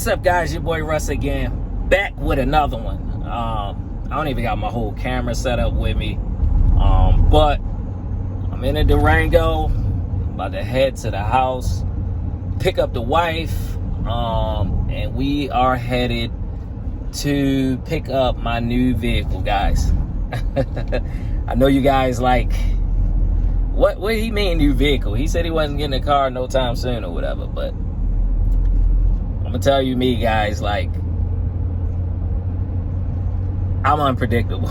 What's up, guys? Your boy Russ again, back with another one. I don't even got my whole camera set up with me, but I'm in a Durango, about to head to the house, pick up the wife, and we are headed to pick up my new vehicle, guys. I know you guys like, what do he mean new vehicle? He said he wasn't getting a car no time soon or whatever, but I'm gonna tell you me, guys, like, I'm unpredictable.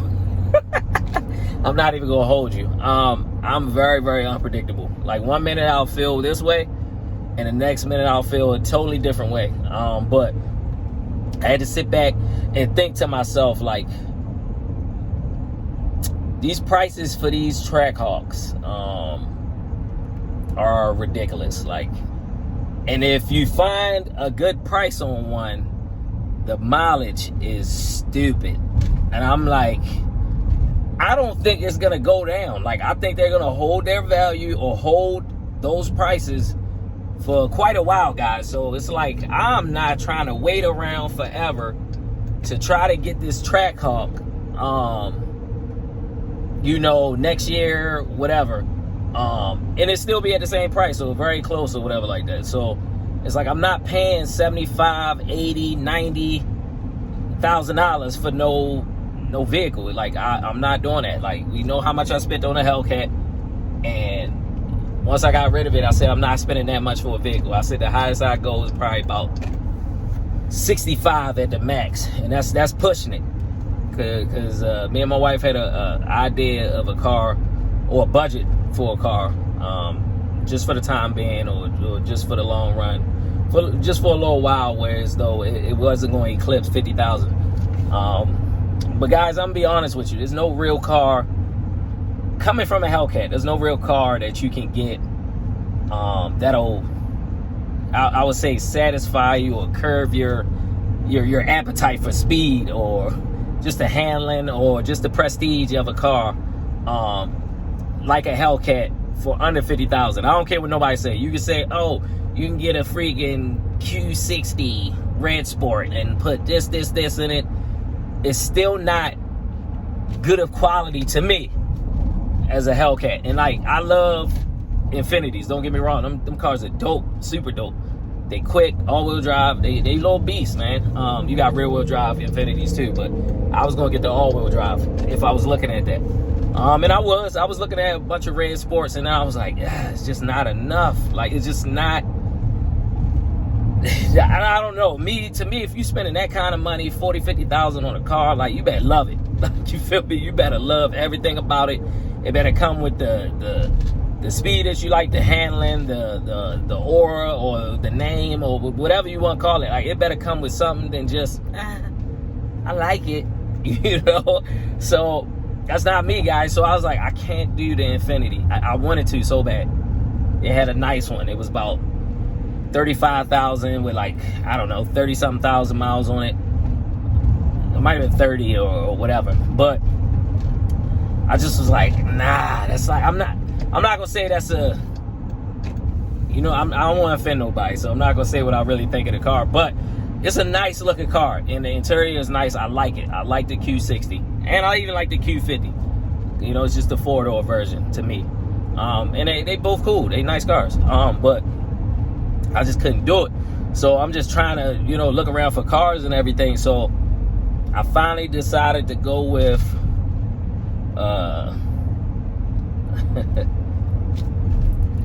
I'm not even gonna hold you. I'm very, very unpredictable. Like, 1 minute I'll feel this way, and the next minute I'll feel a totally different way. But I had to sit back and think to myself, like, these prices for these Trackhawks are ridiculous. Like, and if you find a good price on one, the mileage is stupid. And I'm like, I don't think it's gonna go down. Like, I think they're gonna hold their value or hold those prices for quite a while, guys. So it's like, I'm not trying to wait around forever to try to get this Trackhawk, you know, next year, whatever. And it still be at the same price, so very close or whatever like that. So it's like, I'm not paying $75, $80, $90,000 for no vehicle. Like, I'm not doing that. Like, we know how much I spent on a Hellcat, and once I got rid of it, I said I'm not spending that much for a vehicle. I said the highest I go is probably about 65 at the max, and that's pushing it. Cause me and my wife had a idea of a car, or a budget for a car, just for the time being, or just for the long run, just for a little while, whereas though it wasn't going to eclipse 50,000. But guys, I'm gonna be honest with you, there's no real car coming from a Hellcat. There's no real car that you can get that'll, I would say, satisfy you or curb your appetite for speed, or just the handling, or just the prestige of a car, like a Hellcat, for under 50,000. I don't care what nobody say. You can say, oh, you can get a freaking Q60 Red Sport and put this in it. It's still not good of quality to me as a Hellcat. And like, I love Infinities, don't get me wrong. Them cars are dope, super dope. They quick, all-wheel drive. They little beasts, man. You got rear-wheel drive Infinities too, but I was gonna get the all-wheel drive if I was looking at that. And I was looking at a bunch of Red Sports, and I was like, yeah, it's just not enough. Like, it's just not. I don't know. To me, if you spending that kind of money, 40, 50,000 on a car, like, you better love it. Like, you feel me? You better love everything about it. It better come with the speed that you like, the handling, the aura, or the name, or whatever you want to call it. Like, it better come with something than just, I like it, you know? So that's not me, guys. So I was like, I can't do the Infinity. I wanted to so bad. It had a nice one. It was about 35,000 with, like, I don't know, 30-something thousand miles on it. It might have been 30 or whatever. But I just was like, nah, that's like, I'm not gonna say that's a, you know, I don't want to offend nobody, so I'm not gonna say what I really think of the car. But it's a nice looking car, and the interior is nice. I like it. I like the Q60, and I even like the Q50. You know, it's just the 4-door version to me. And they both cool. They nice cars. But I just couldn't do it. So I'm just trying to, you know, look around for cars and everything. So I finally decided to go with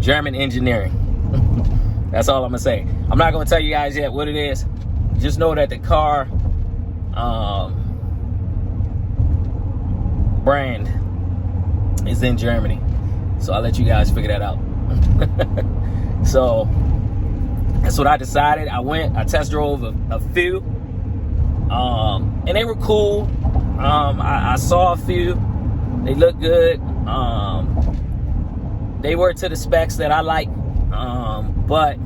German engineering. That's all I'm gonna say. I'm not gonna tell you guys yet what it is. Just know that the car brand is in Germany. So I'll let you guys figure that out. So that's what I decided. I test drove a few, and they were cool. I saw a few. They look good. They were to the specs that I like, but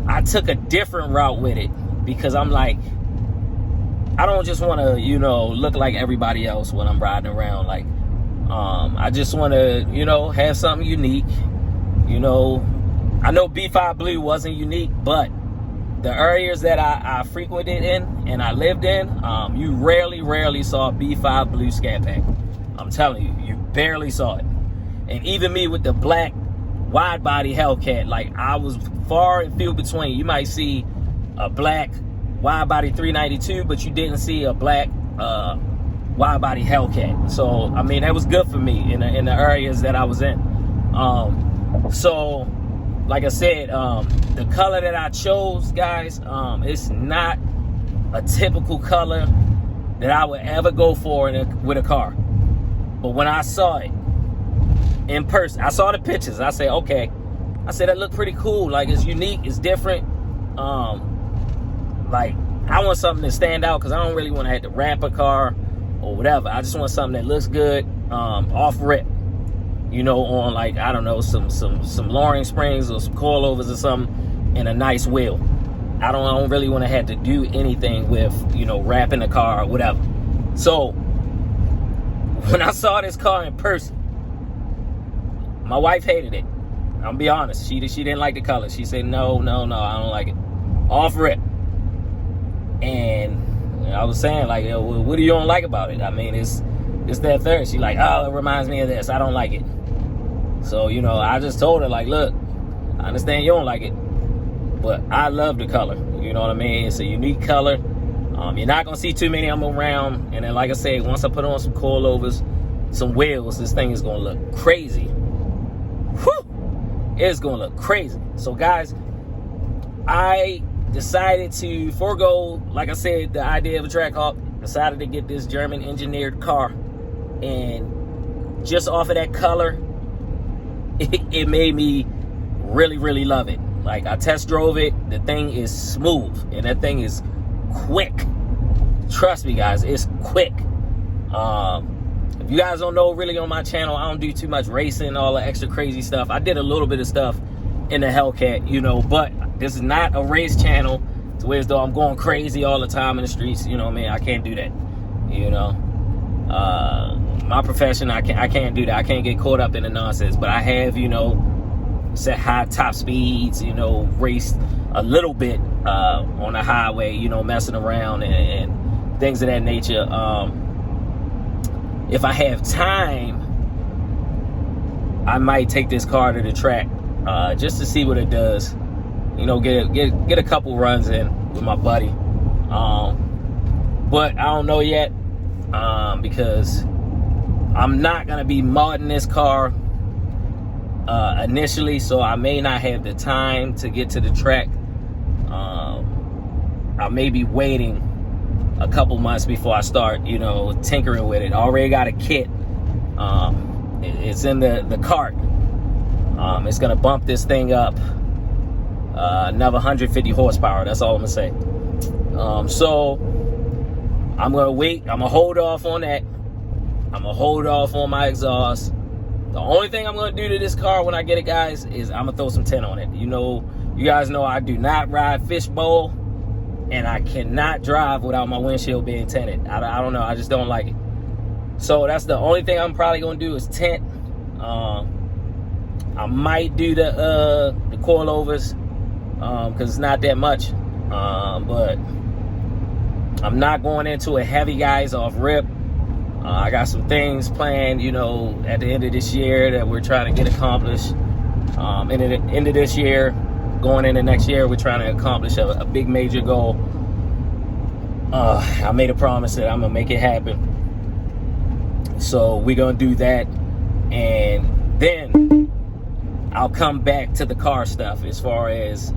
I took a different route with it, because I'm like, I don't just want to, you know, look like everybody else when I'm riding around. Like, I just want to, you know, have something unique. You know, I know B5 Blue wasn't unique, but the areas that I frequented in and I lived in, you rarely saw a B5 blue scat pack. I'm telling you, you barely saw it. And even me with the black wide body Hellcat, like, I was far and few between. You might see a black wide body 392, but you didn't see a black wide body Hellcat. So I mean, that was good for me in the areas that I was in. So like I said, the color that I chose, guys, it's not a typical color that I would ever go for with a car. But when I saw it in person, I saw the pictures, I said, okay. I said, that looked pretty cool. Like, it's unique, it's different. Like, I want something to stand out, because I don't really want to have to wrap a car or whatever. I just want something that looks good off rip. You know, on, like, I don't know, some lowering springs or some coilovers or something, and a nice wheel. I don't really want to have to do anything with, you know, wrapping the car or whatever. So when I saw this car in person, my wife hated it. I'll be honest. She didn't like the color. She said, no, I don't like it. Off rip. And I was saying, like, yo, what do you don't like about it? I mean, it's that third. She like, oh, it reminds me of this. I don't like it. So, you know, I just told her, like, look, I understand you don't like it, but I love the color. You know what I mean? It's a unique color. You're not going to see too many of them around. And then, like I said, once I put on some coilovers, some wheels, this thing is going to look crazy. Whew! It's going to look crazy. So, guys, I decided to forego, like I said, the idea of a Trackhawk. Decided to get this German engineered car. And just off of that color, it made me really love it. Like, I test drove it. The thing is smooth, and that thing is quick. Trust me, guys, it's quick. If you guys don't know, really, on my channel, I don't do too much racing, all the extra crazy stuff. I did a little bit of stuff in the Hellcat, you know, but this is not a race channel to where as though I'm going crazy all the time in the streets. You know what I mean? I can't do that, you know. My profession, I can't do that. I can't get caught up in the nonsense. But I have, you know, set high top speeds, you know, raced a little bit on the highway, you know, messing around and things of that nature. If I have time, I might take this car to the track just to see what it does. You know, get a couple runs in with my buddy. But I don't know yet because I'm not going to be modding this car initially, so I may not have the time to get to the track. I may be waiting a couple months before I start, you know, tinkering with it. I already got a kit. It's in the cart. It's going to bump this thing up another 150 horsepower. That's all I'm going to say. So I'm going to wait. I'm going to hold off on that. I'm going to hold off on my exhaust. The only thing I'm going to do to this car when I get it, guys, is I'm going to throw some tint on it. You know, you guys know I do not ride fishbowl, and I cannot drive without my windshield being tinted. I don't know. I just don't like it. So that's the only thing I'm probably going to do is tint. I might do the coilovers because it's not that much. But I'm not going into it heavy, guys, off rip. I got some things planned, you know, at the end of this year that we're trying to get accomplished. In the end of this year, going into next year, we're trying to accomplish a big major goal. I made a promise that I'm going to make it happen. So we're going to do that. And then I'll come back to the car stuff as far as,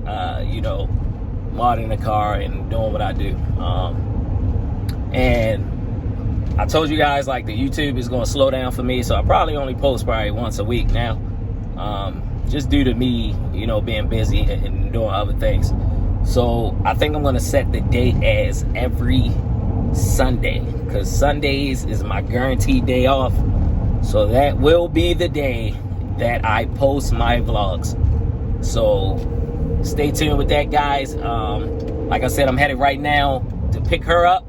you know, modding the car and doing what I do. And I told you guys, like, the YouTube is going to slow down for me, so I probably only post probably once a week now. Just due to me, you know, being busy and doing other things. So I think I'm going to set the date as every Sunday, because Sundays is my guaranteed day off. So that will be the day that I post my vlogs. So stay tuned with that, guys. Like I said, I'm headed right now to pick her up,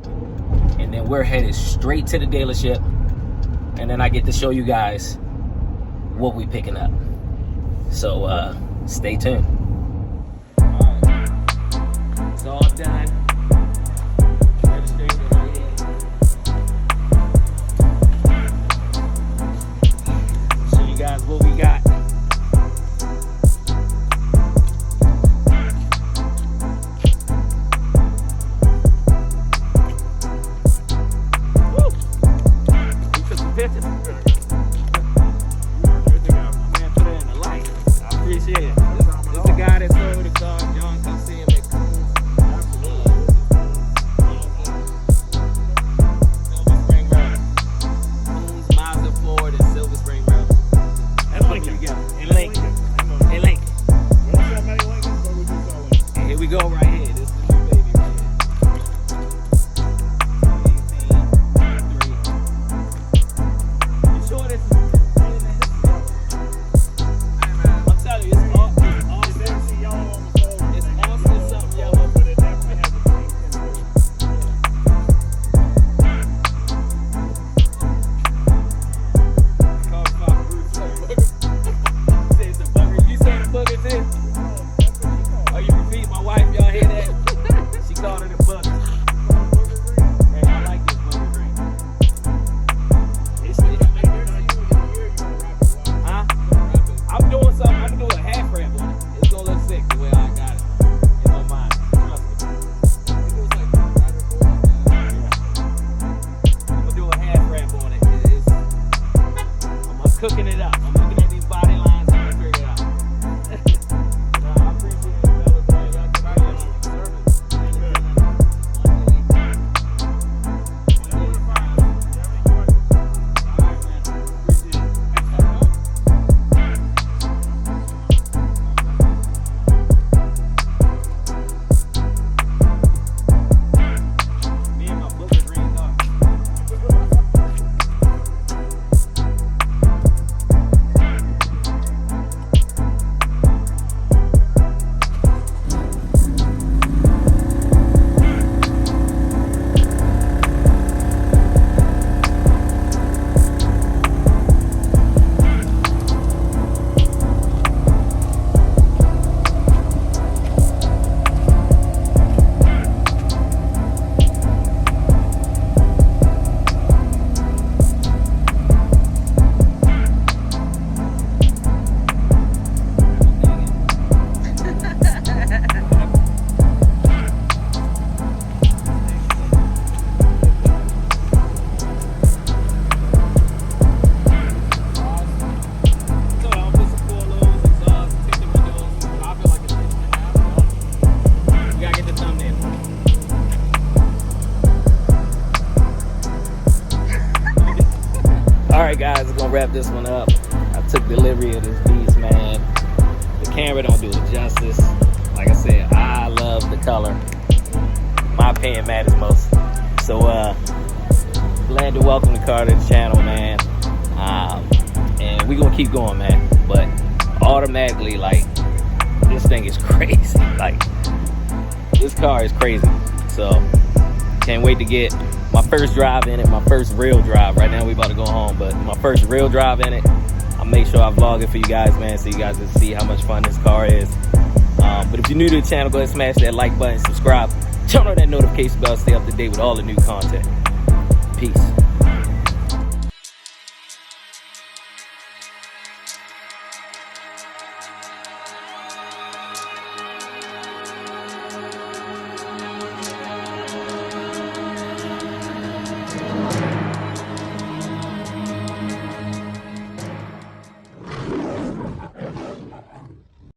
and then we're headed straight to the dealership, and then I get to show you guys what we picking up. So stay tuned. It's all done. Registration right here. Show you guys what we got. Woo! You took some pictures? Man, put it in the light. I appreciate it. This is the guy that sold the car. John, come see him at Silver Spring Road. Coons, Mazda, Ford, and Silver Spring Road. And Lincoln. In Lincoln. In Lincoln. And here we go right here. This is the new baby right here. 2018 M3. You sure this is I'm telling you, it's awesome. It's awesome something yellow. It's a bugger. You say the bugger too? Oh, you repeat my wife, y'all hear that? She called it a bugger. Hey, I like this bugger drink. Huh? I'm doing something. I'm gonna do a half rap on it. It's gonna look sick the way I got it in my mind. Trust me. I'm gonna do a half rap on it. I'm cooking it up. I'm looking at these body lines. I'm gonna figure it out. Nah, I appreciate it, fellas, man. Y'all took care of me. Me and my booger green dog. So I'll put some coilovers, exhaust, tint the windows. I feel like it's inch and a half. You gotta get the thumbnail. Alright guys, we're gonna wrap this one up. I took delivery of this beast, man. The camera don't do it justice. Like I said, I love the color. My opinion matters most. So glad to welcome the car to the channel, man. And we're gonna keep going, man. But automatically, like, this thing is crazy. Like, this car is crazy. So can't wait to get my first drive in it, my first real drive. Right now we about to go home, but my first real drive in it. I'll make sure I vlog it for you guys, man, so you guys can see how much fun this car is. But if you're new to the channel, go ahead and smash that like button, subscribe, turn on that notification bell, stay up to date with all the new content. Peace.